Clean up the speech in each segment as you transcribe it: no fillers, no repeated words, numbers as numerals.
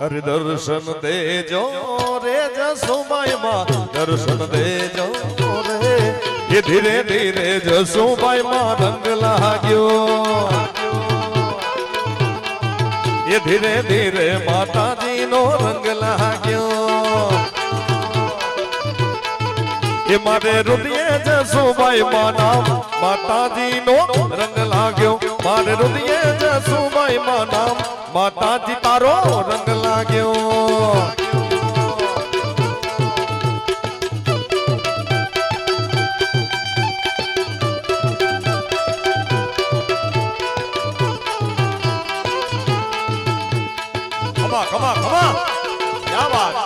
હરિ દર્શન દેજો રે જસુબાઈ માં દર્શન દેજો રે એ ધીરે ધીરે જસુબાઈ માં રંગ લાગ્યો એ ધીરે ધીરે માતાજી નો રંગ લાગ્યો એ મારે રુદિયે જસુબાઈ માં નામ માતાજી નો રંગ લાગ્યો મારે રુદિયે જસુબાઈ માં નામ માતાજી તારો રંગ લાગ્યો ખમા ખમા ખમા ક્યા વાત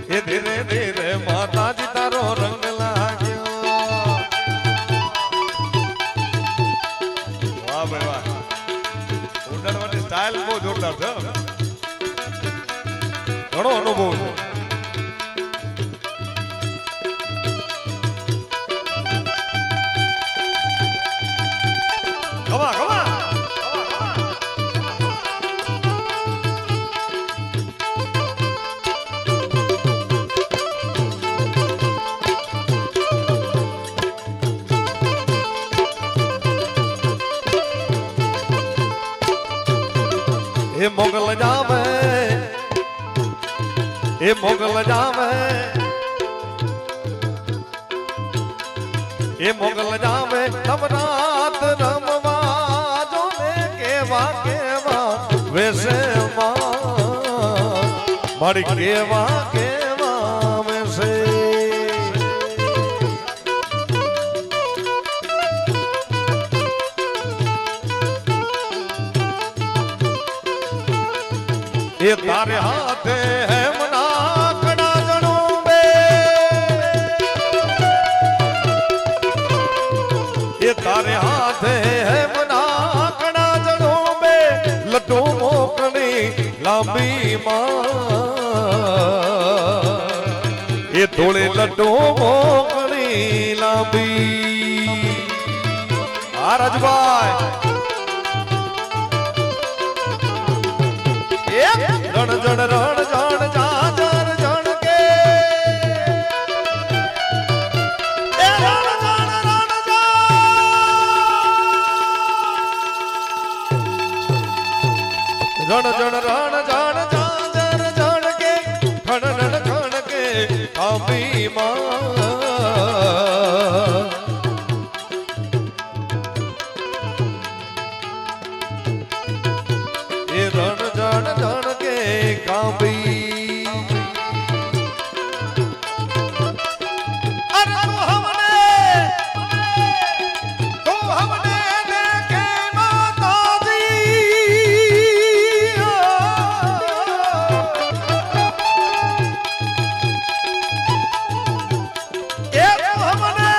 એ ધીરે ધીરે માતાજી તારો રંગ લાગ્યો વાહ ભાઈ વાહ ઉડાડવાની સ્ટાઇલ બહુ જોરદાર છે ઘણો અનુભવ છે ખમા ખમા એ મોગલ જાવે એ મોગલ જાવે એ મોગલ જાવે નવરાત રમવા જોને કેવા કેવા વેસે મારી કેવા કેવા વેસે એ તારે હાથે હે મના કડા જણું બે એ તારે હાથે હે મના કડા જણું બે લડ્ડુ મોકલી લાંબી માં એ થોડે લડ્ડુ મોકલી લાંબી આ રાજભાઈ રણ જણ રણ જણ જાજર જણ કે એ રણ જણ રણ જણ જાજર જણ કે ખણ ખણ કે કાપી માં એ રણ જણ જણ કે કાપી અરે તું હમને દેખે માતાજી એ હમને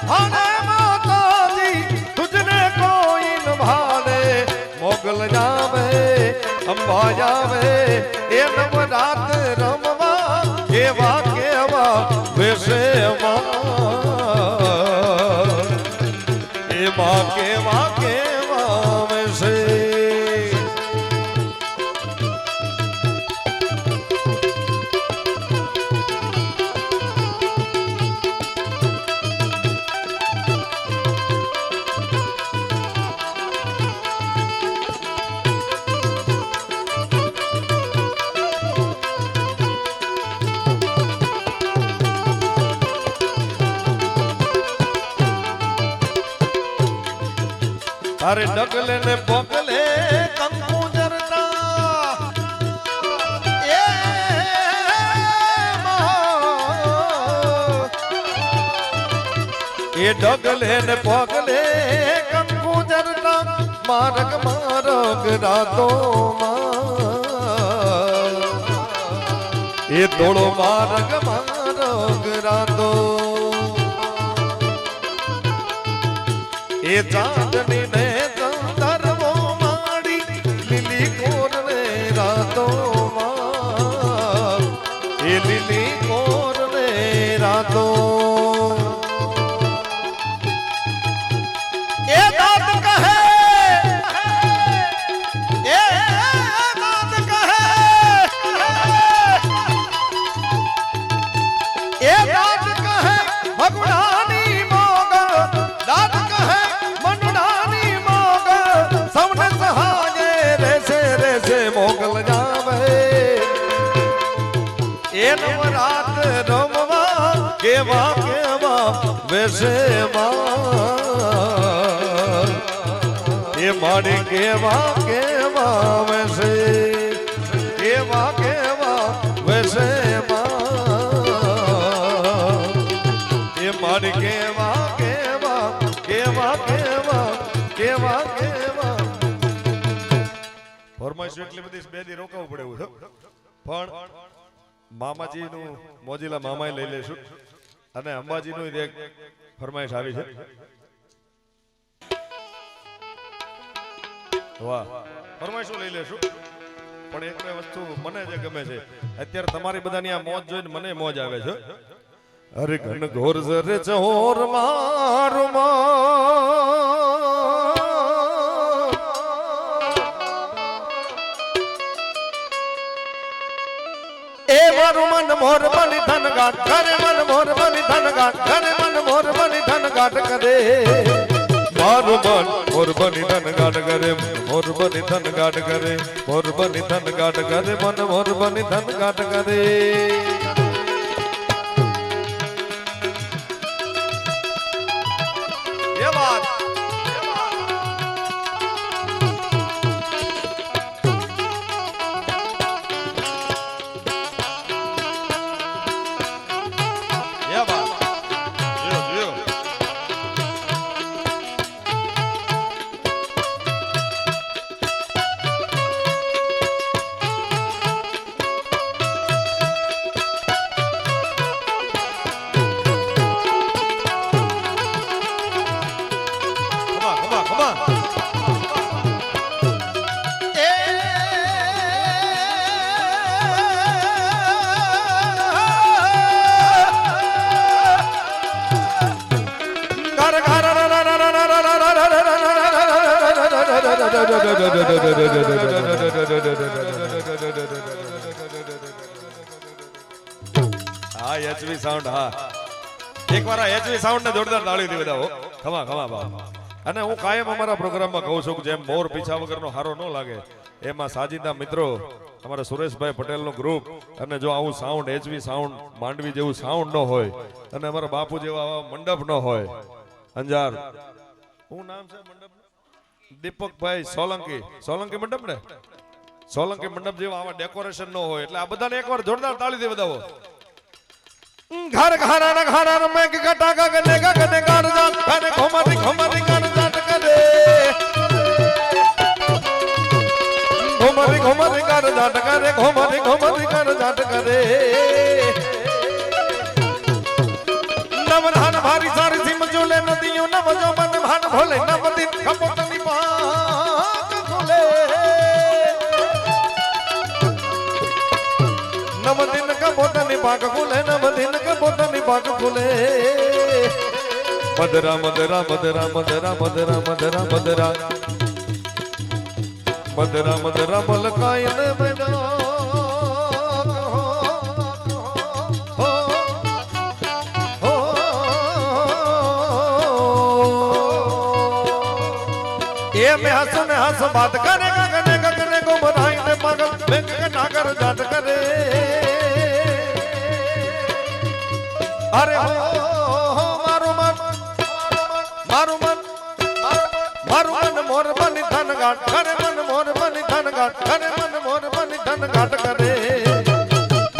હને માતાજી તુજને કોઈ ન ભાને મોગલ જાવે અંબા જાવે એ નવરાત રમવા કેવા કેવા વેસે એમાં કેવા કેવા વેસે અરે ડગલે ને પગલે કંકુ જરતા એ ડગલે ને પગલે કંકુ જરતા મારગ મારગ રાતો એ થોડો મારગ મારગ રાતો એ ચાંદની ને ચંદરવો માડી લીલી કોર ને રાતો એ લીલી કોર ને રાતો એ નવરાત રમવા કેવા કેવા વેશેમાં એ મારી કેવા કેવા વેશે કેવા કેવા વેશેમાં એ મારી કેવા કેવા કેવા કેવા કેવા કેવા ફરમાઈશ એટલી બધી બે દી રોકાવું પડે એવું છે પણ મામાજીનું મોજીલા મામાએ લઈ લેશું અને અંબાજીનું એક ફરમાઈશ આવી છે વાહ ફરમાઈશું લઈ લેશું પણ એક બે વસ્તુ મને જે ગમે છે અત્યારે તમારી બધાની આ મોજ જોઈને મને મોજ આવે છે અરે ઘન ઘોર રે ચોર મારું એ મારું મન મોર બની ધન ગાટ કરે મન મોર બની ધન ગાટ કરે મન મોર બની ધન ગાટ કરે મારું મન મોર બની ધન ગાટ કરે મોર બની ધન ગાટ કરે મોર બની ધન ગાટ કરે મન મોર બની ધન ગાટ કરે ये बात હા એચવી સાઉન્ડ હા એકવાર આ એચવી સાઉન્ડ ને જોરદાર તાળીથી બધાઓ ખમા ખમા બા અને હું કાયમ અમારા પ્રોગ્રામમાં કહું છું કે જેમ મોર પીછા વગરનો હારો ન લાગે એમાં સાજીદા મિત્રો અમારા સુરેશભાઈ પટેલનું ગ્રુપ અને જો આવું સાઉન્ડ એચવી સાઉન્ડ માંડવી જેવું સાઉન્ડ ન હોય અને અમારા બાપુ જેવા આવા મંડપ ન હોય અંજાર શું નામ છે મંડપ દીપકભાઈ સોલંકી સોલંકી મંડપ ને સોલંકી મંડપ જેવા આવા ડેકોરેશન ન હોય એટલે આ બધાને એકવાર જોરદાર તાળીથી વધાવો घर घराना घराना में गटा का गने गाड़ जाट करे घुमाती घुमाती गाड़ जाट करे घुमाती घुमाती गाड़ जाट करे घुमाती घुमाती गाड़ जाट करे नवधान भारी सारी सिम झूले नदियों नव जो मन भान भोले नव दिन खपोतनी पाक खोले नव दिन का पोतनी पाक खुले नव दिन का पोतनी पाक खुले मदरा मदरा मदरा मदरा मदरा मदरा मदरा मदरा मदरा मलकायन बेदा ये में हंस ने हंस बात करेगा गने गने को बनाई ने पागल बैंक के नागर जाट करे अरे हो मारू मन मारू मन मारू मन मोर बनी धन घाट करे मन मोर बनी धन घाट करे मन मोर बनी धन घाट करे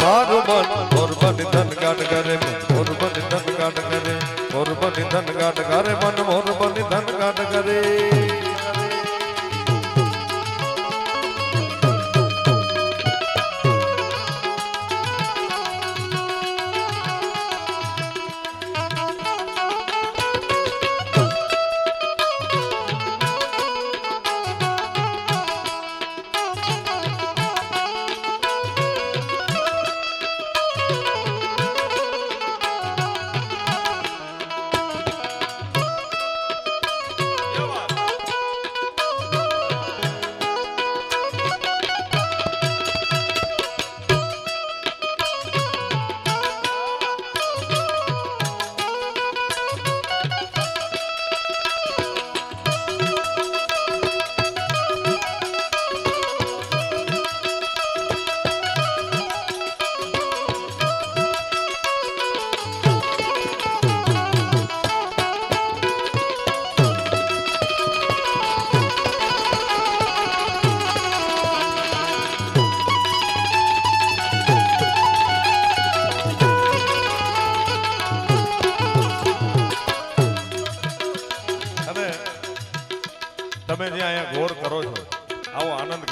मारू मन मोर बनी धन घाट करे मोर बनी धन घाट करे मोर बनी धन घाट करे मन मोर बनी धन घाट करे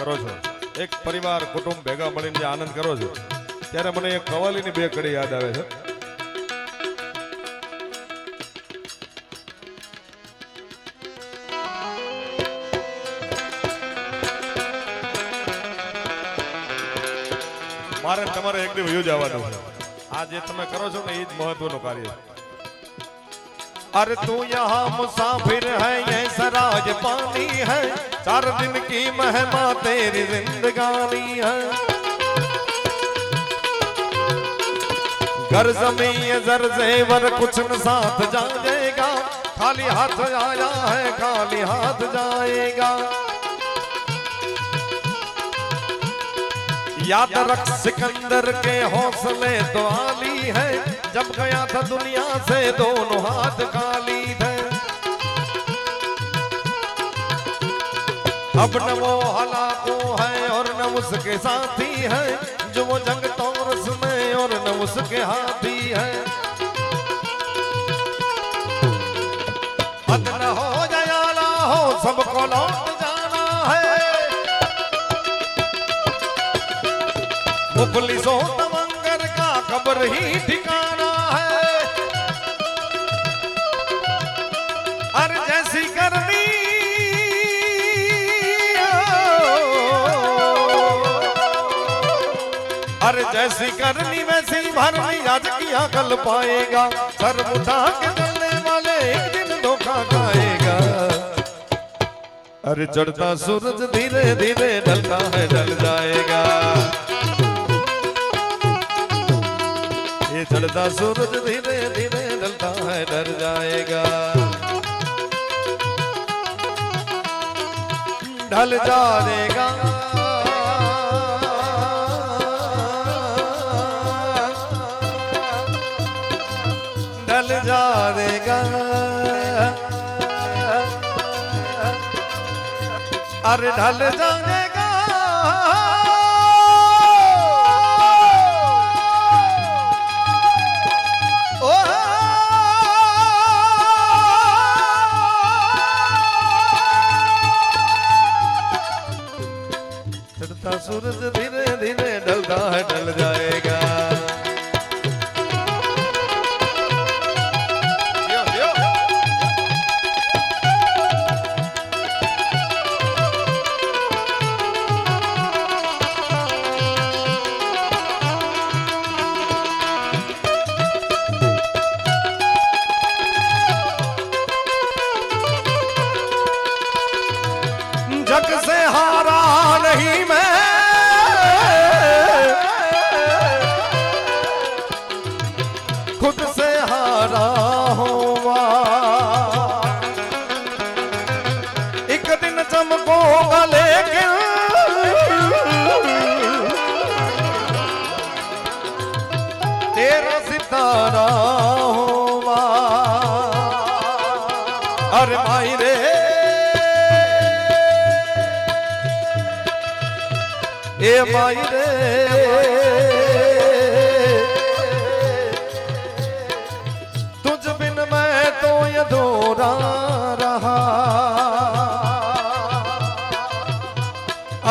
કરો છો, એક પરિવાર કુટુંબ ભેગા મળીને જે આનંદ કરો છો, ત્યારે મને એક કવાલીની બે કડી યાદ આવે છે. મારે તમારે એક દી વયું જવાનું છે. આ જે તમે કરો છો ને એ જ મહત્વનું કાર્ય છે. अरे तू यहाँ मुसाफिर है ये सराज पानी है, 4 दिन की महिमा तेरी जिंदगानी है. घर जमीन ये जर जेवर कुछ न साथ जाएगा, खाली हाथ आया है खाली हाथ जाएगा. याद रख सिकंदर के हौसले तो आली है, जब गया था दुनिया से दोनों हाथ खाली थे. अब न वो हलाको है और न उसके साथी है, जो वो जंग तौरस में और न उसके हाथी है. हद न हो जयाला हो सबको लौट जाना है, मुफलिसों तमंगर का कब्र ही ठिकाना है. अरे जैसी करनी अरे जैसी करनी वैसी भरनी, आज किया कल पाएगा, सर उठा के चलने वाले एक दिन धोखा खाएगा. अरे चढ़ता सूरज धीरे धीरे ढलता है ढल जाएगा, ये चढ़ता सूरज धीरे धीरे ढलता है डर जाएगा. ढल जाएगा ढल जाएगा. अरे ढल जाएगा सूरज धीरे धीरे ढलता है ढल जाएगा. जग से हारा नहीं मैं, खुद से हारा हुआ. एक दिन चमकोगा लेकिन तेरा सितारा हुआ. अरे माई रे ए माई रे, तुझ बिन मैं तो अधूरा रहा.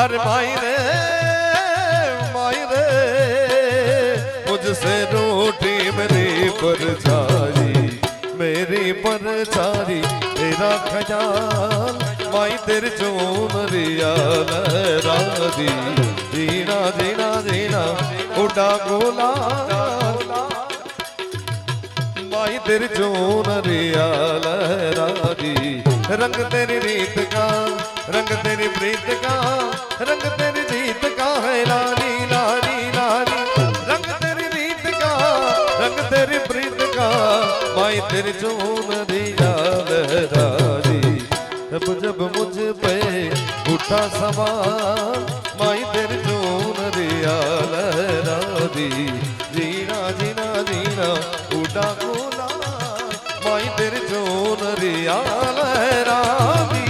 अरे माई रे मुझसे रूठी मेरी परछाई, मेरी परछाई तेरा ख्याल, माई तेरी चूनरिया लहरा दी. जीना जीना जीना उड़ा गोला, माई तेरी चूनरिया लहरा दी. रंग तेरी रीत का रंग तेरी प्रीत का, रंग तेरी जीत का है लाली लाली लाली. रंग तेरी रीत का रंग तेरी प्रीत का, माई तेरी चूनरिया लहरा दी. जब जब मुझ पे उठा सवाल, माई तेरी चूनरिया लहरा दी. जीना जीना जीना उड़ा गोला, माई तेरी चूनरिया लहरा दी.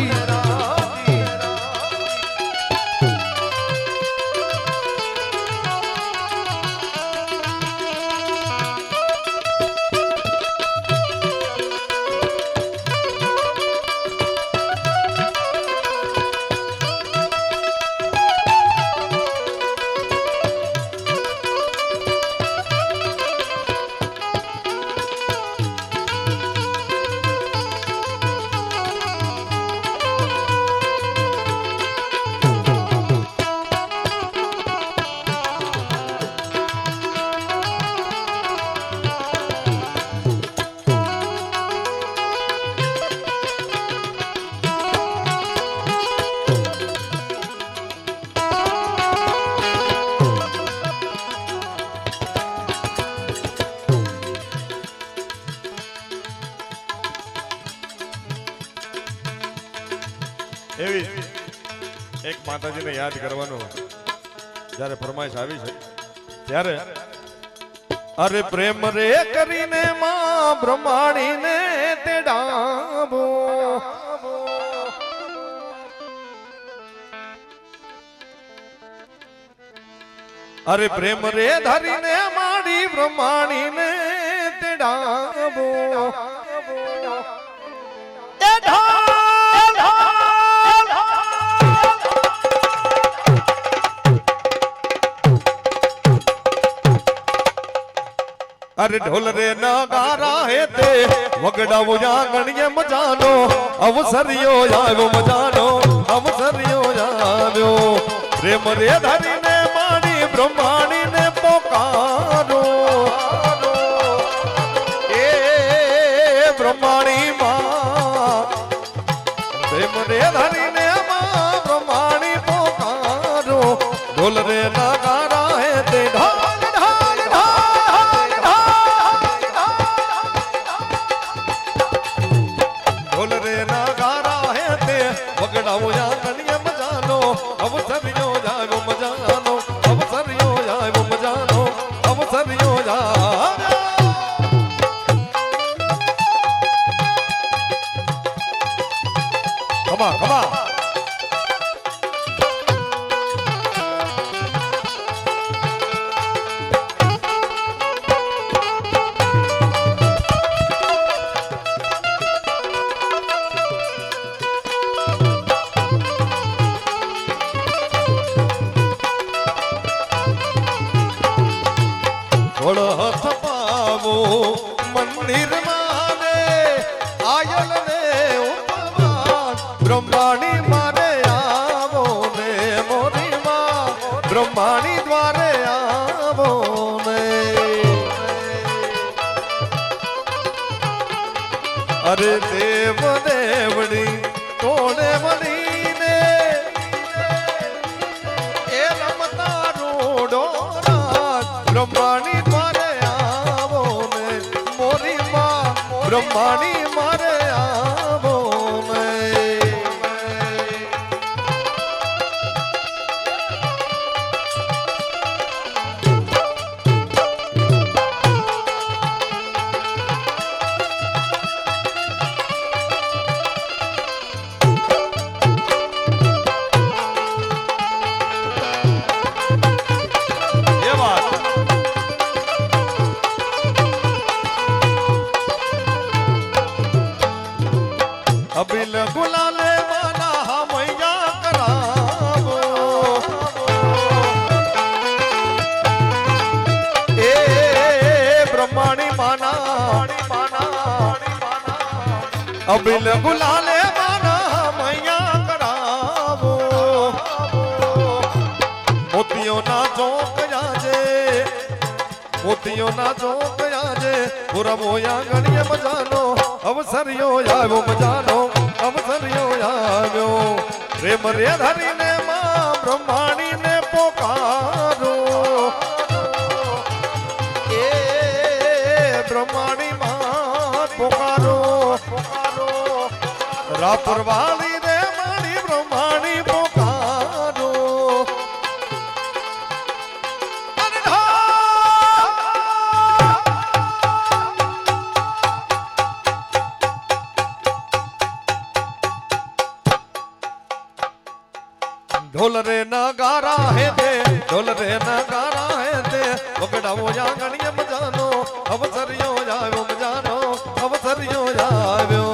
એક માતાજીને યાદ કરવાનું જ્યારે ફરમાઈશ આવી છે ત્યારે અરે પ્રેમ રે કરીને માં બ્રહ્માણીને તેડાવો અરે પ્રેમ રે ધરીને માડી બ્રહ્માણીને તેડાવો अरे ढोल रे नगारा है ते वगड़ा वो आंगणिये मजानो अवसरियो जावो मजानो अवसरियो जावो प्रेम रे धरी ने मानी ब्रह्माणी ने पोकारो ए ब्रह्माणी मां प्रेम रे धरी ने मां ब्रह्माणी पोकारो ढोल रे नगारा है ते વગડાવો યાંગણીએ મજાનો અવસરિયો જાયો મજાનો અવસરિયો જાયો મજાનો અવસરિયો જાયો કમા કમા હાથ પાવો મંદિર માને આયલ ને ઉપવાસ બ્રહ્માણી મારે આવો ને મોરી માં બ્રહ્માણી દ્વારે આવો ને અરે દેવ દેવડી તોડે મળીને એ રમતા રોડો બ્રહ્માણી બ્રહ્માણી મારે આવો અબિલ ગુલાલે વાલા હમૈયા કરાવો એ બ્રહ્માણી માના અબિલ ગુલાલે વાલા હમૈયા કરાવો મોતીઓના ચોક જાજે મોતીઓના ચોક જાજે પૂરા મોયા ગણીએ મજાનો અવસરિયો આવ્યો મજાનો અવસરિયો આવ્યો પ્રેમ રે ધરીને માં બ્રહ્માણીને પોકારો એ બ્રહ્માણી માં પોકારો રાપરવાલી રે માણી બ્રહ્માણી પોકારો ढोल रे नगारा है दे ढोल रे नगारा है दे वगड़ावो आंगणिये मजानो अवसरियो जायो मजानो अवसरियो जायो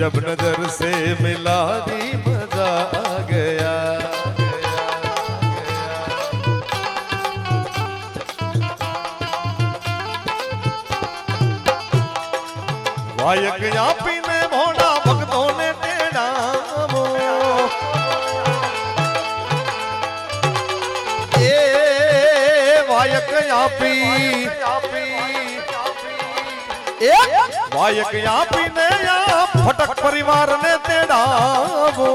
जब नजर से मिला दी मजा आ गया वायक यापी ने भोला भक्तों ने टेढ़ा वो वायक यापी वायक यापी ने या फटक परिवार ने तेड़ा वो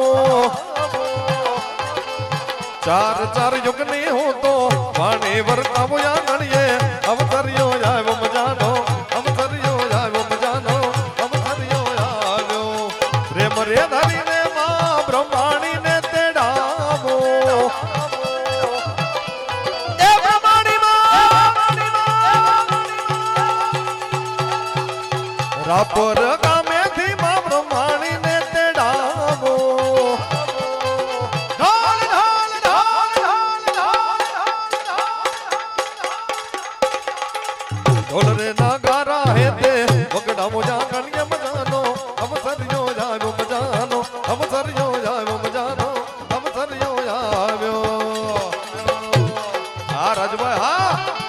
चार चार युग ने हो तो वाणी वर्ता वो या गणिए अवतरियो जाए वो मजानो अवतरियो जाए वो मजानो अवतरियो जाए प्रेम रे धरी ने मां ब्रह्माणी ने तेड़ा वो रापर गामे थी मां ब्रह्माणी ने तेड़ावो ढोल ढोल ढोल ढोल ढोल रे नगारा है ते वगड़ा मुझा कणिया मजानो हम सरियो जायो मजानो हम सरियो जायो मजानो हम सरियो जायो हां राजभाई हां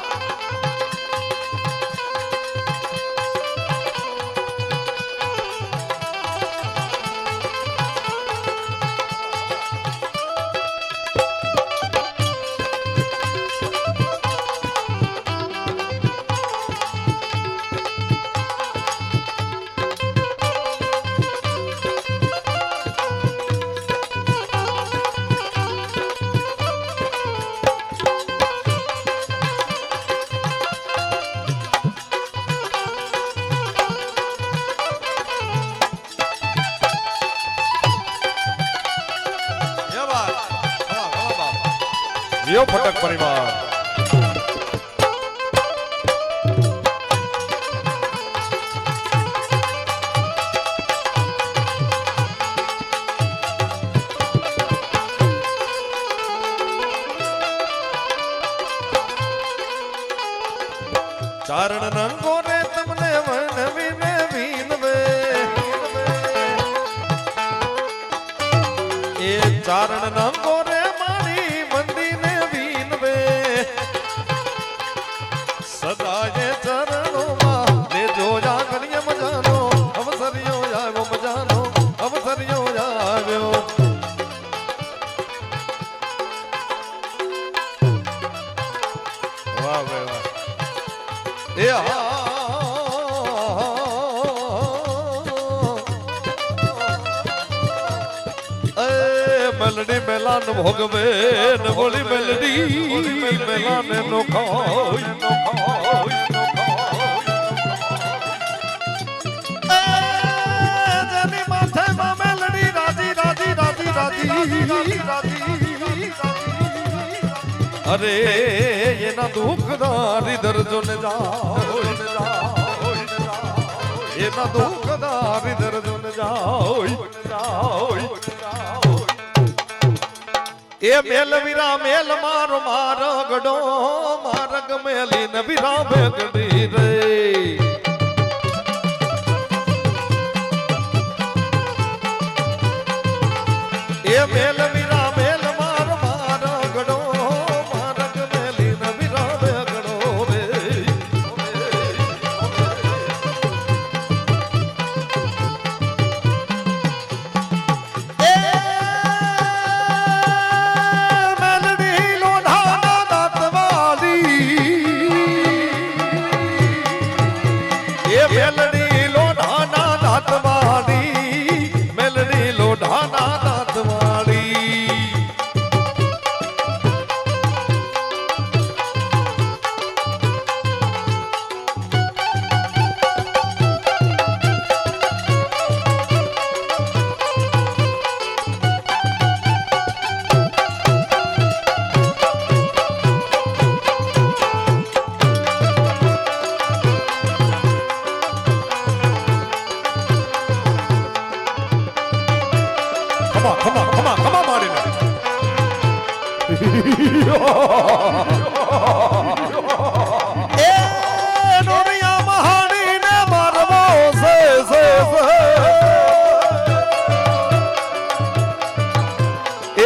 जियो फटक परिवार चारण रंगो ने तमने वन विने वीन वे ये चारण रंगो रे सदा ये चरणों में ले जो जा करिए मजानो हम सरियो जाए वो मजानो हम सरियो जाए वो वाह वाह वाह ये मेलडी मेलान भोगवे न बोली मेलडी मेलान नो खाओ जनी माथे में मेलडी राजी राजी राजी राजी राजी अरे ये ना दुखदारी दर्द न जाओ ये ना दुखदारी दर्द न जाओ ए मेल वीरा मेल मारो मारो गडो मारग मेली न वीरा बेगड़ी रे ए मेल वीरा मेल मारो मारो गडो मारग मेली न वीरा बेगड़ो रे मेलडी लोढ़ाना दातवाड़ी मेलडी लोढ़ाना दातवाड़ी Come on, Martin. नोरिया महानी ने मारवो से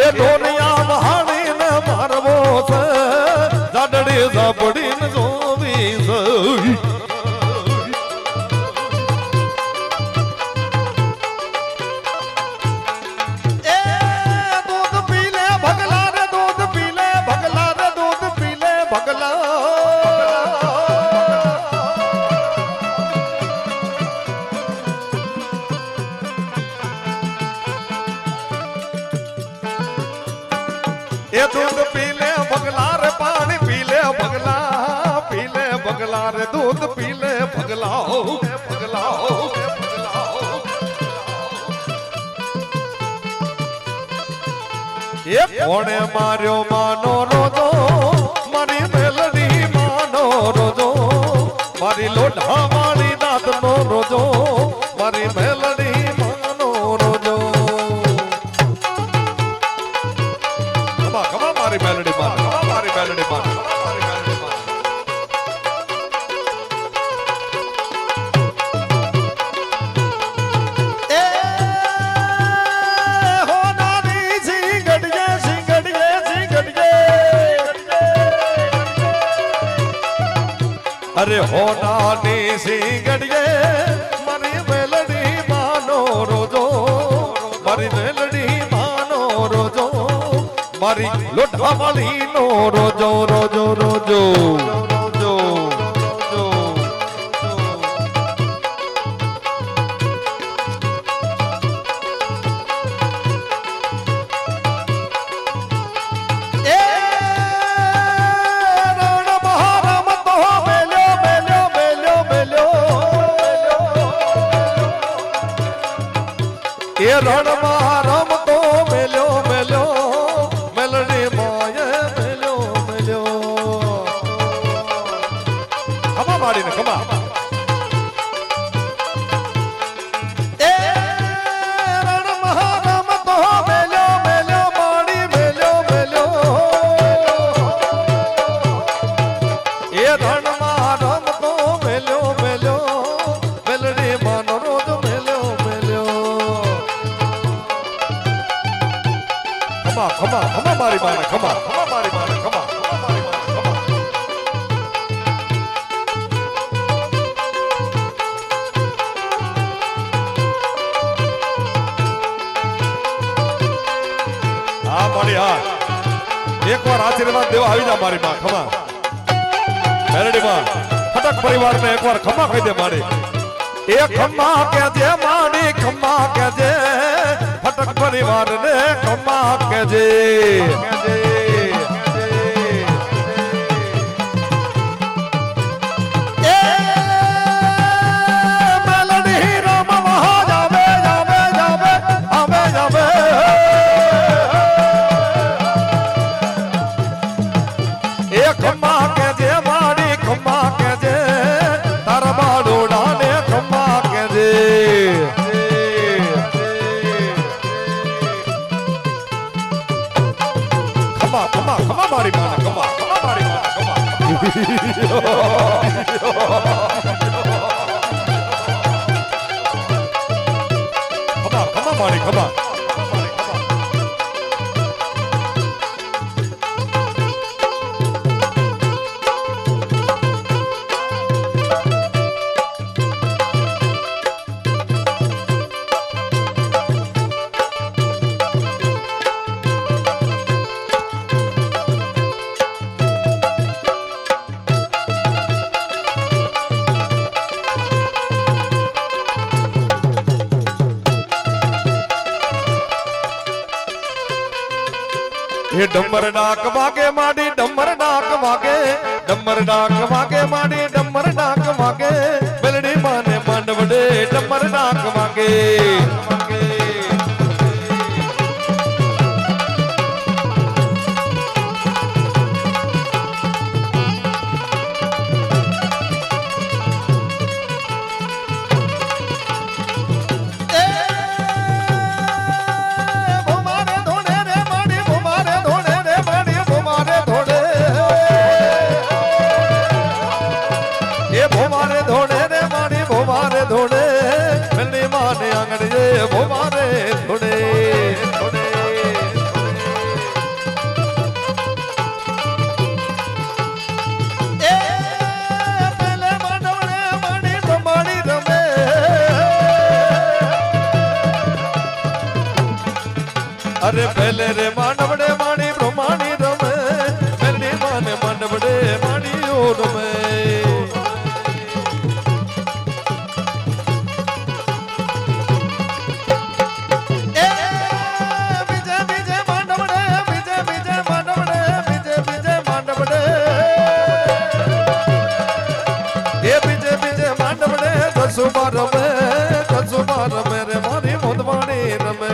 એ દોનિયા વહાણીને મારવો છે જાડડી ઝાપડીને જોવી છે એ દૂધ પી લે ભગલા રે પાણી પી લે ભગલા રે દૂધ પી લે ભગલા એ કોણે માર્યો માનો રોજો મારી મેલડી માનો રોજો મારી લોઢા મારી દાંત નો રોજો મારી મેલડી માનો રોજો મારી મેલડી માન મારી મેલડી માન એ હો નાની સિંગડીએ સિંગડીએ સિંગડીએ અરે હો નાની સિંગડીએ મારી મેલડી માનો રોજો મારી મેલડી માનો રોજો મારી લોઢા વાળી નો રોજો રોજો રોજો રોજો એ રણ મહારામ તો મેલ્યો મેલ્યો મેલ્યો મેલ્યો એ રણ મહારામ તો મેલ્યો મેલ્યો મેલડી માયે મેલ્યો મેલ્યો ખમા માડીને ખમા એ રણ મહારામ તો મેલ્યો મેલ્યો માડી મેલ્યો મેલ્યો એ રણ મહારામ તો મેલ્યો મેલ્યો મેલડી માનો રોજ મેલ્યો મેલ્યો ખમા ખમા ખમા મારી માને ખમા ખમા મારી માને ખમા ખમા મારી માને ખમા હા મારી હા એકવાર આશીર્વાદ દેવા આવી જા મારી માં ખમા મેલડી માં ફટક પરિવારને એકવાર ખમા કહી દે મારી એ ખમા કેજે માડી ખમા કેજે ફટક પરિવારને ખમા કેજે એ મેલડી રામ મહા જાવે જાવે જાવે આવે જાવે એ ખમા કેજે માડી ખમા કેજે તારા બાડોડાને ખમા કેજે ખમા ખમા ખમા મારી માને ખમા ખમા મારી માને ખમા ખમા મારી ખમા ये डम्बर डाक वागे माडी डम्बर डाक वागे डम्बर डाक वागे माडी डम्बर डाक वागे मेलडी माने मांडवडे डम्बर डाक वागे धोड़े मेलडी माने आंगड़े પહેલે રે માંડવડે માણી બ્રહ્માણી રમે મેલડી માને માંડવડે માણીઓ રમે કસુબા રમે રે મારી મોદવાણી રમે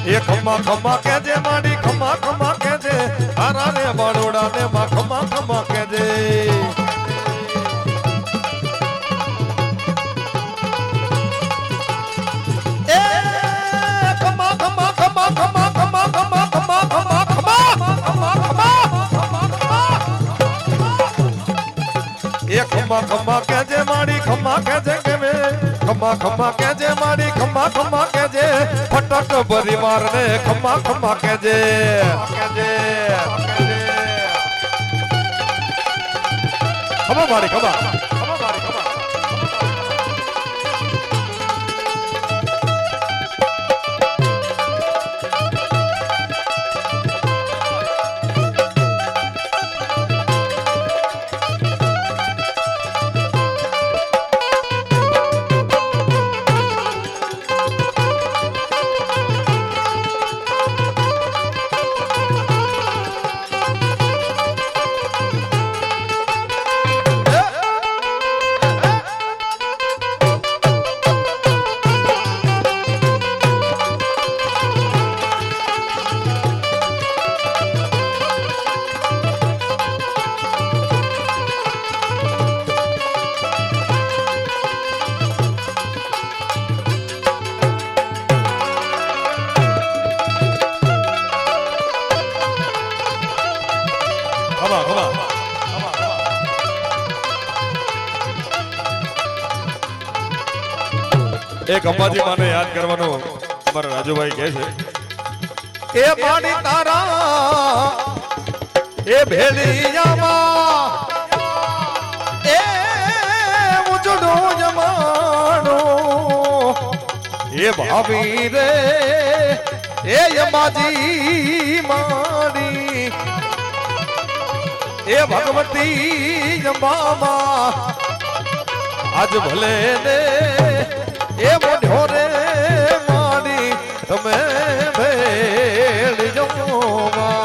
એ ખમ્મા ખમ્મા કેજે મારી ખમ્મા ખમ્મા કેજે હારા રે બાળોડા ને માં ખમ્મા ખમ્મા કેજે એ ખમ્મા ખમ્મા ખમ્મા ખમ્મા ખમ્મા ખમ્મા ખમ્મા ખમ્મા એ ખમ્મા ખમ્મા કેજે મારી ખમ્મા કેજે કેવે ખમ્મા ખમ્મા કેજે મારી ખમ્મા ખમ્મા કેજે ફટક ભરી મારને ખમ્મા ખમ્મા કેજે ખમ્મા મારી ખમ્મા એક અંબાજી માને યાદ કરવાનો અમારા રાજુભાઈ કહે છે એ માડી તારા એ ભેલિયામાં એ ઉજડો જમાનો એ ભાવી રે એ અંબાજી માડી એ ભગવતી અંબામાં આજ ભલે ને એ મોઢો રે મારી તમે ભેળ જમવા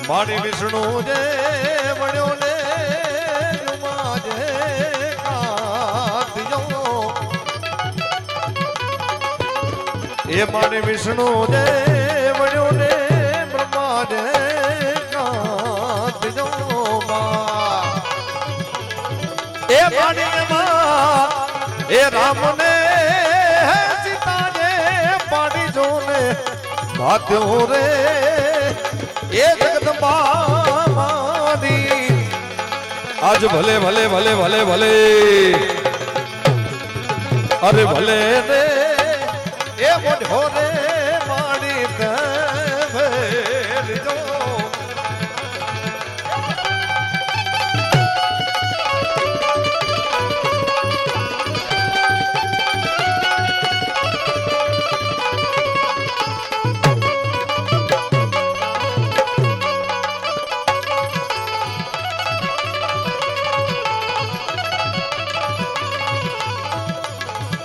મારી વિષ્ણુ જે વણ્યો ને જુમા જે કાઢી જવો એ મારે વિષ્ણુ જે વણ્યો ને બ્રહ્મા જે કાંત જો એ મારી એ રામ ને સીતા જે પાડી જો ને ભાત્યો રે એ જગદંબા મારી આજ ભલે ભલે ભલે ભલે ભલે અરે ભલે રે એ મોઢો રે મારી ભેર જો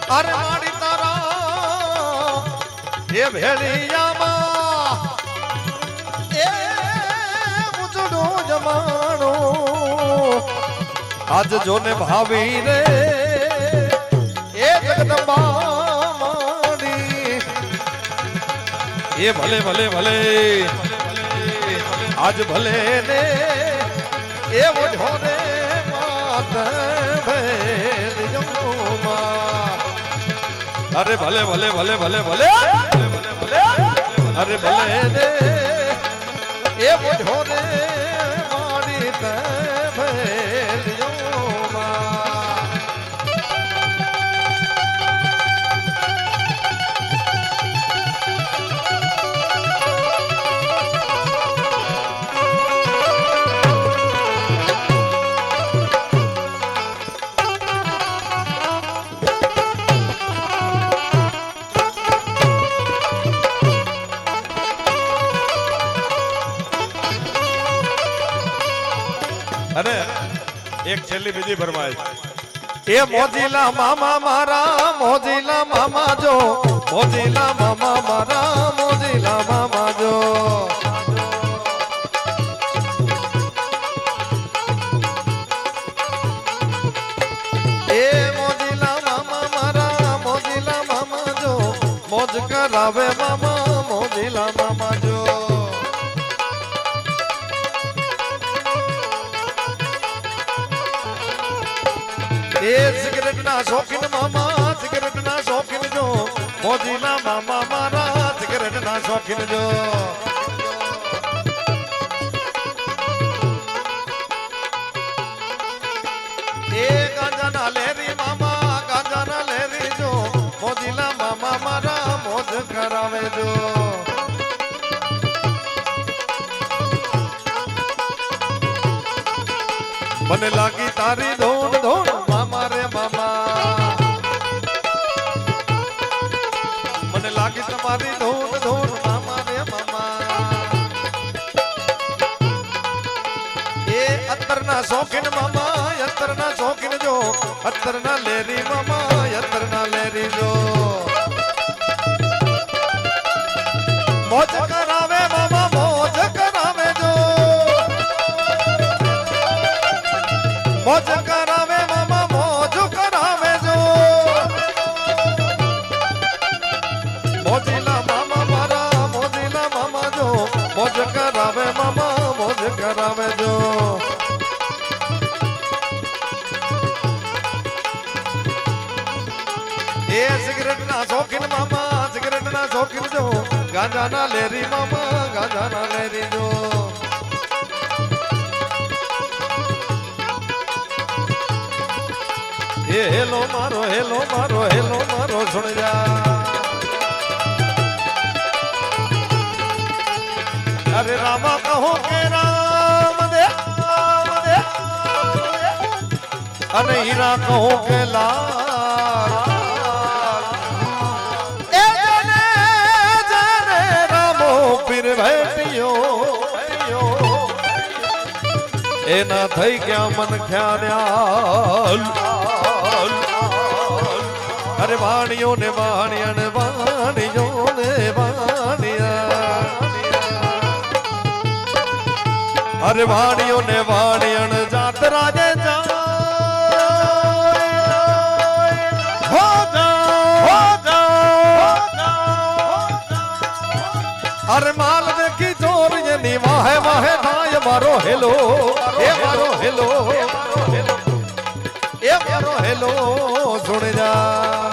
અરે મારી તારા એ ભેળિયામાં એ ઉજડો જમાનો આજ જોને ભાવી રે એ જગદંબા મારી એ ભલે ભલે ભલે આજ ભલે ને એ મોઢો રે માત ભેળિયામાં અરે ભલે ભલે ભલે ભલે ભલે અરે ભલે રે એ મોઢો રે મારી ભેલિયોમાં એક છેલ્લી બીજી ફરમાય એ મોજીલા મામા મારા મોજીલા મામા જો મોજીલા મામા મારા મોજીલા મામા જો એ મોજીલા મામા મારા મોજીલા મામા જો મોજ કરાવે મામા મોજીલા મામા જો એ સિગરેટ ના શોખીન મામા સિગરેટ ના શોખીન જો મોજીલા મામા મારા સિગરેટ ના શોખીન જો એ ગાંજા ના લેરી મામા ગાંજા ના લેરી જો મોજીલા મામા મારા મોજ કરાવે જો મને લાગી તારી ધોન ધોન મામા રે મામા મને લાગી તમારી ધોન ધોન મામા રે મામા એ અત્તરના શોખીન મામા અત્તરના શોખીન જો અત્તરના લેરી મામા અત્તરના લેરી જો મોજ કરાવે મામા મોજ કરાવે જો મોજ કરાવે મામા મોજ કરાવે જો મોજીલા મામા મારા મોજીલા મામા જો મોજ કરાવે મામા મોજ કરાવે જો એ સિગરેટ ના શોખીન મામા સિગરેટ ના શોખીન જો ગાંજા ના લેરી મામા ગાંજા ના લેરી જો એ હેલો મારો હેલો મારો હેલો મારો સુન જા અરે રામા કહો કે રામ દે અને હીરા કહો કે લાલ એ જને જને રામો પીર ભેટિયો એના થઈ ગયા મન ખ્યાલ અરે વાણીઓ ને વાણિયણ વાણીઓ ને વાણિયા અરે વાણીઓ ને વાણિયણ જાત રાજે અરે માલ દેખી ચોર ની વાહે વાહે થાય મારો હેલો એ મારો હેલો એ મારો હેલો સુણ જા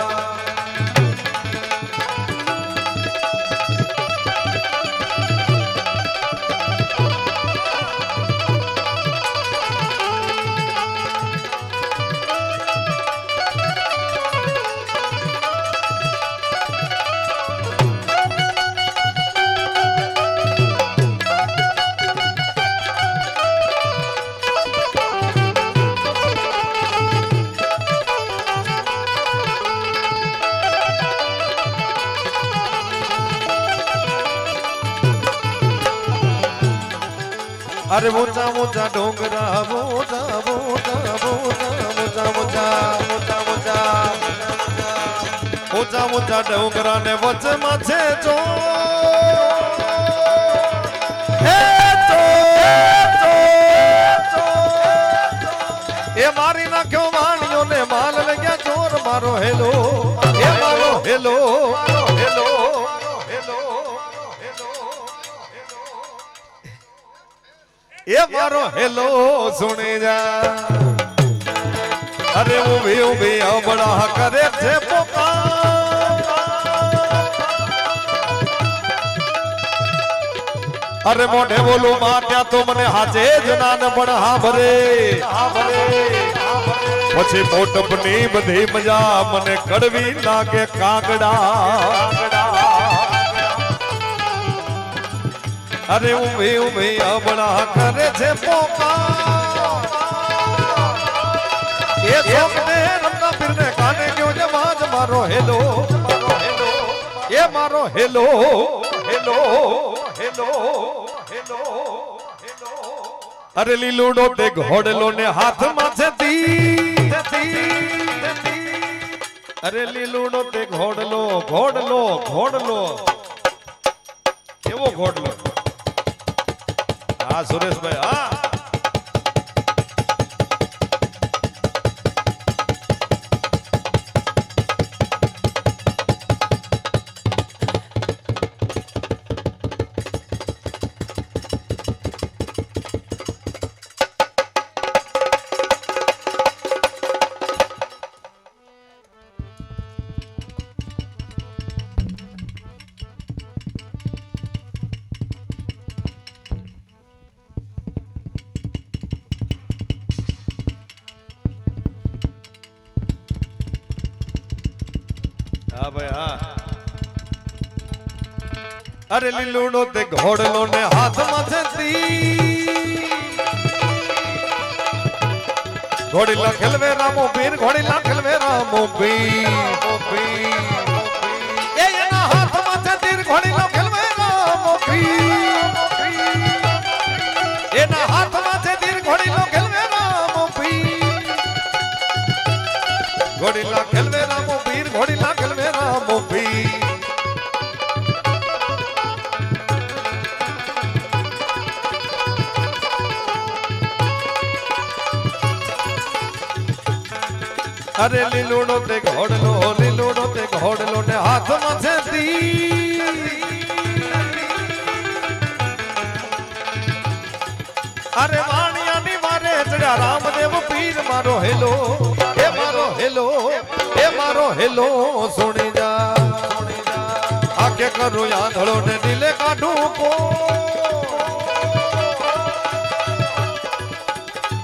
अरे mocha mocha Dongra mocha mocha mocha mocha mocha mocha mocha mocha mocha Dongra ने वच माछे चो हे चो ए मारी नाख्यो वाणियों ने माल लग्या चोर मारो हेलो ए मारो हेलो हेलो ये मारो हेलो सुने जा अरे वो भी बड़ा करे थे पुकार अरे मोढ़े बोलो माट्या तो मने हाजे जनान बड़ा भरे पछी मोटपनी बधी मजा मने कड़वी लागे कागड़ा अरे उभी बड़ा करे छे पोका ये सोकने रमना फिरने काने क्यों जमाज मारो हेलो ये मारो hello hello hello hello hello અરે લીલુડો તે ઘોડલો ને હાથમાં છે તીર અરે લીલુડો તે ઘોડલો ઘોડલો ઘોડલો કેવો ઘોડલો હા સુરેશભાઈ હા હા ભાઈ હા અરે લીલુડો તે ઘોડલો ને હાથમાં છે તીર ઘોડીલા ખેલવે રામો પીર ઘોડીલા ખેલવે રામો પીર એના હાથમાં છે તીર ઘોડીલા ખેલવે રામો પીર એના હાથમાં છે તીર ઘોડીલા ખેલવે રામો પીર ઘોડીલા ખેલવે રામો પીર ઘોડીલા ખેલવે રામો પીર અરે લીલુડો તે ઘોડલો ને હાથમાં છે તીર અરે વાણિયાની મારે ચડ્યા રામદેવ પીર મારો હેલો એ મારો હેલો એ મારો હેલો સુણી જા આખે કરું આંધળો ને દિલે કાઢું કો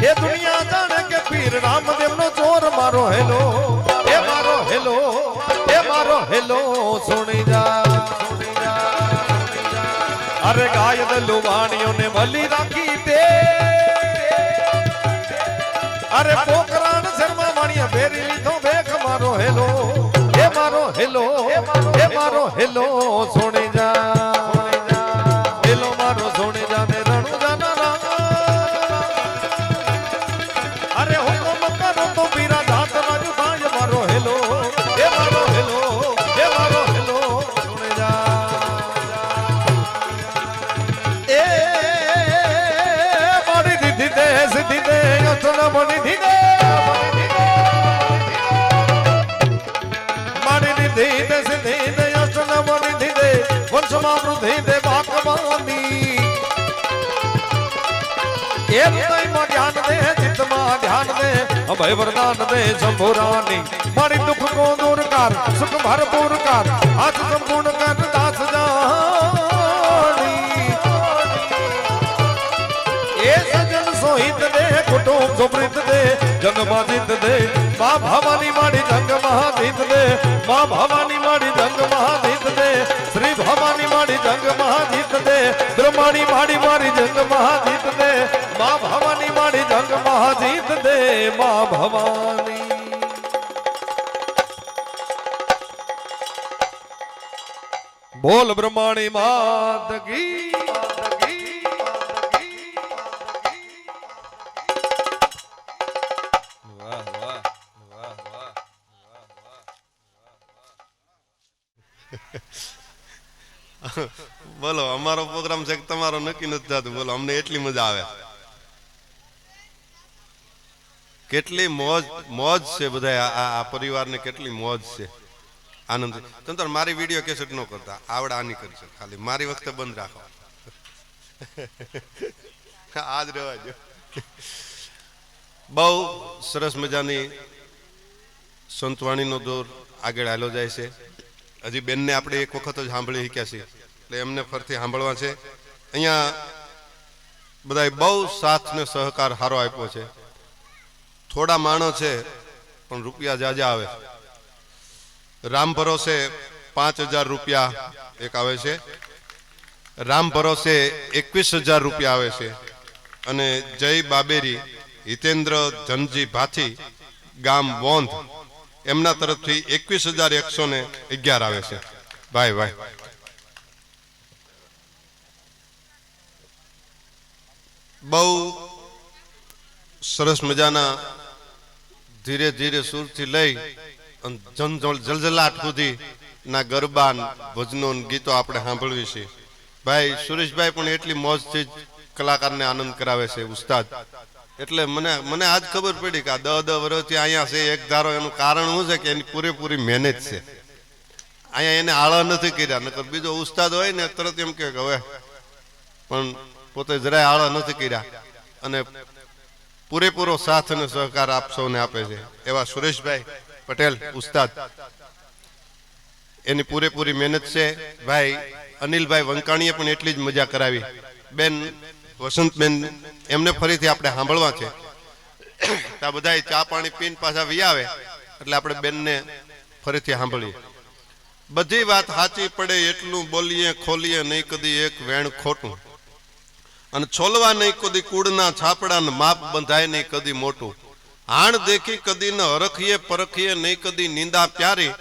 એ દુનિયા જાણે કે પીર રામદેવ નો ચોર મારો હેલો એ મારો હેલો એ મારો હેલો સુણી જા અરે ગાય દલુ વાણીઓ ને ભલી રાખી તે અરે પોકરાણ શર્મા વાણીયા ભેરી લીધો બેખ મારો હેલો એ મારો હેલો એ મારો હેલો સુણી જા હેલો મારો સુણી જા ને રણુ જાના અરે હુકમ કરો તો પીરા દાંત રાજુ ભાઈ મારો હેલો એ મારો હેલો એ મારો હેલો સુણી જા એ મારી દીધી દે સીધી દે અસણ બની દીધે મારી દીધી દે સીધી દે અસણ બની દીધે વંશમાં વૃદ્ધિ દે બાકવાની એમ નઈમાં ધ્યાન દે ચિત્તમાં ધ્યાન દે અભય વરદાન દે શંભુરાની મારી દુઃખ કો દૂર કર સુખ ભરપૂર કર આજ સંપૂર્ણ કર દાસ જાણી એ સજન સોહિત દે કુટુંબ સુપ્રીત દે જંગમાં જીત દે મા ભવાની માડી જંગમાં જીત દે મા ભવાની માડી જંગમાં જીત દે શ્રી ભવાની માડી જંગમાં જીત દે બ્રહ્માણી માડી મારી જંગમાં જીત દે મા ભવાની માડી જંગમાં જીત દે મા ભવાની બોલ બ્રહ્માણી માત કી બોલો અમારો પ્રોગ્રામ છે કે તમારો નક્કી નથી થતું બોલો અમને એટલી મજા આવે કેટલી મોજ છે બધા આ પરિવારને કેટલી મોજ છે આનંદ તંત્ર મારી વિડીયો કેસેટ ન કરતા આવડે આની કરશે ખાલી મારી વખતે બંધ રાખો આજ રહેવા દો બહુ સરસ મજાની સંતવાણીનો દોર આગળ હાલો જાય છે હજી બેનને આપણે એક વખત જ સાંભળી શક્યા છીએ એટલે એમને ફરથી સાંભળવા છે અહીંયા બધાએ બહુ સાથ ને સહકાર સારો આપ્યો છે થોડા માણસ છે પણ રૂપિયા જાજા આવે રામ ભરોસે 5000 રૂપિયા એક આવે છે રામ ભરોસે 21000 રૂપિયા આવે છે અને જય બાબેરી હિતેન્દ્ર જનજી ભાથી ગામ વોંધ એમના તરફથી 21111 આવે છે ભાઈ ભાઈ બહુ સરસ મજાના ધીરે ધીરે સુરથી લઈ અને જલજલાટ સુધી ના ગરબા ભજનો ગીતો આપણે સાંભળવી છે. ભાઈ સુરેશભાઈ પણ એટલી મોજથી કલાકારને આનંદ કરાવે છે ઉસ્તાદ. એટલે મને આજ ખબર પડી કે આ 10 વર્ષથી અહીંયા છે એક ધારો. એનું કારણ શું છે કે એની પૂરેપૂરી મહેનત છે. અહીંયા એને આળા નથી કર્યા. નકર બીજો ઉસ્તાદ હોય ને તરત એમ કે હવે, પણ પોતે જરાય આળા નથી કર્યા અને પૂરેપૂરો સાથ અને સહકાર આપ સૌને આપે છે. એવા સુરેશભાઈ પટેલ ઉસ્તાદ, એની પૂરેપૂરી મહેનત છે. ભાઈ અનિલભાઈ વંકાણીએ પણ એટલી જ મજા કરાવી. બેન વસંતબેન, એમને ફરીથી આપણે સાંભળવા છે. આ બધા ચા પાણી પીને પાછા વી આવે એટલે આપણે બેનને ફરીથી સાંભળીએ. બધી વાત સાચી પડે એટલું બોલીએ, ખોલીએ નહીં કદી એક વેણ ખોટું, અને છોલવા નહીં કદી કુળના છાપડા ને માપ બંધાય નહીં કદી મોટું. હાણ દેખી કદી ન હરખીએ પરખીએ નહીં કદી નિંદા પ્યારી,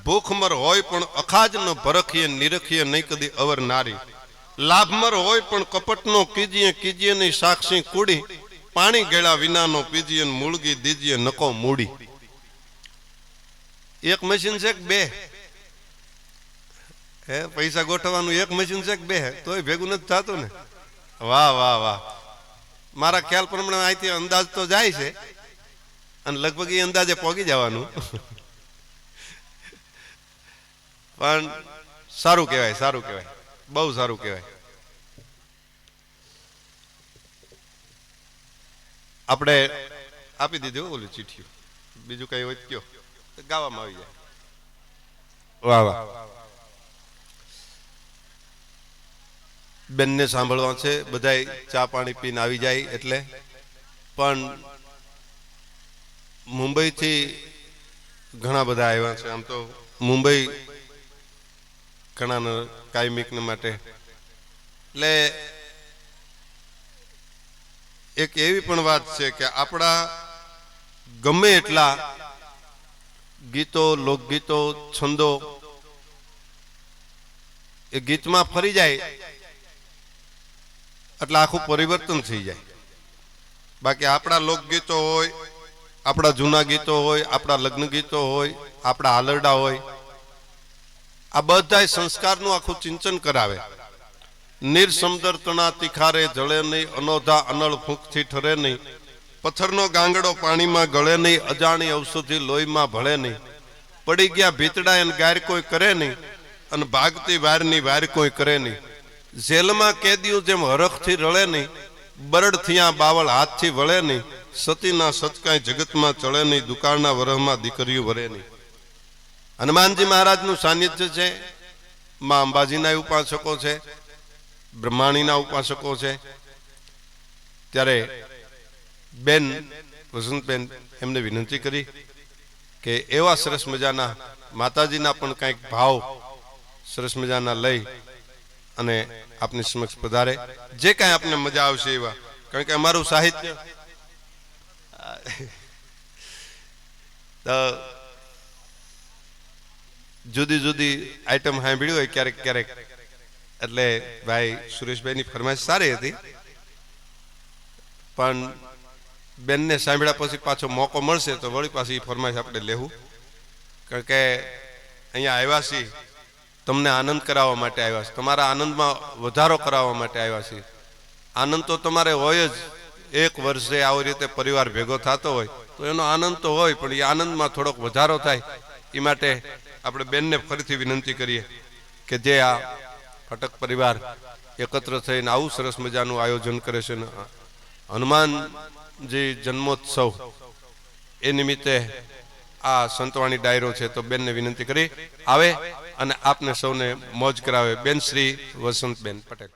ભૂખમર હોય પણ અખાજ ન ભરખીએ નિરખીએ નહીં કદી અવર નારી. લાભમર હોય પણ કપટનો કીજીએ કીજીએ નહીં સાક્ષી કુડી, પાણી ગેળા વિનાનો પીજીએ મૂળગી દીજીએ નકો મૂડી. એક મશીન છે કે બે? હે, પૈસા ગોઠવવાનું એક મશીન છે કે બે? તોય ભેગું નથી થતું ને. વાહ વાહ વાહ. મારા ખ્યાલ પ્રમાણે અહીંથી અંદાજ તો જાય છે અને લગભગ એ અંદાજે પહોંચી જવાનું. પણ સારું કહેવાય, સારું કહેવાય, બહુ સારું કહેવાય. આપણે આપી દીધું ઓલું ચીઠિયું. બીજું કઈ હોય કયો, ગાવામાં આવી જાય. વાહ વાહ. બેનને સાંભળવા છે. બધાય ચા પાણી પીને આવી જાય એટલે. પણ મુંબઈથી ઘણા બધા આવ્યા છે. આમ તો મુંબઈ ઘણા કાયમિક માટે. એટલે એક એવી પણ વાત છે કે આપણા ગમે એટલા ગીતો, લોકગીતો, છંદો એ ગીતમાં ફરી જાય એટલે આખું પરિવર્તન થઈ જાય. બાકી આપણા લોકગીતો હોય, આપણા જૂના ગીતો હોય, આપણા લગ્ન ગીતો હોય, આપણા હાલરડા હોય, આ બધા સંસ્કારનું આખું ચિંતન કરાવે. નિર્સમદર તણા તિખારે જળે નહીં, અનોધા અનળ ફૂંકથી ઠરે નહીં, પથ્થરનો ગાંગડો પાણીમાં ગળે નહીં, અજાણી ઔષધિ લોહીમાં ભળે નહીં, પડી ગયા ભીતડા એને ગાર કોઈ કરે નહીં, અને ભાગતી વારની વાર કોઈ કરે નહીં, જેલમાં કેદીઓ જેમ હરખથી રળે નહીં, બરડ થયા બાવળ હાથથી વળે નહીં, સતીના સચકાય જગતમાં ચળે નહીં, દુકાળના વરહમાં દીકરીઓ વરે નહીં. હનુમાનજી મહારાજનું સાનિધ્ય છે. માં અંબાજીના ઉપાસકો છે, બ્રહ્માણીના ઉપાસકો છે. ત્યારે બેન વસંતબેન એમને વિનંતી કરી કે એવા સરસ મજાના માતાજીના પણ કંઈક ભાવ સરસ મજાના લઈ અને આપની સમક્ષ પધારે. જે કાંઈ આપને મજા આવશે એવા, કારણ કે અમારું સાહિત્ય જુદી જુદી આઈટમ સાંભળ્યું હોય ક્યારેક ક્યારેક. એટલે ભાઈ સુરેશભાઈની ફરમાઈશ સારી હતી, પણ બેનને સાંભળ્યા પછી પાછો મોકો મળશે તો વળી પાછી ફરમાઈશ આપણે લેવું. કારણ કે અહીંયા આવ્યા છીએ તમને આનંદ કરાવવા માટે આવ્યા છે, તમારા આનંદમાં વધારો કરાવવા માટે આવ્યા છીએ. આનંદ તો તમારે હોય જ. એક વર્ષે આવી રીતે પરિવાર ભેગો થતો હોય તો એનો આનંદ તો હોય, પણ એ આનંદમાં થોડોક વધારો થાય એ માટે આપણે બેનને ફરીથી વિનંતી કરીએ કે જે આ અટક પરિવાર એકત્ર થઈને આવું સરસ મજાનું આયોજન કરે છે ને હનુમાનજી જન્મોત્સવ એ નિમિત્તે આ સંતવાણી ડાયરો છે, તો બેનને વિનંતી કરી આવે અને આપને સૌને મોજ કરાવે. બેન શ્રી વસંતબેન પટેલ.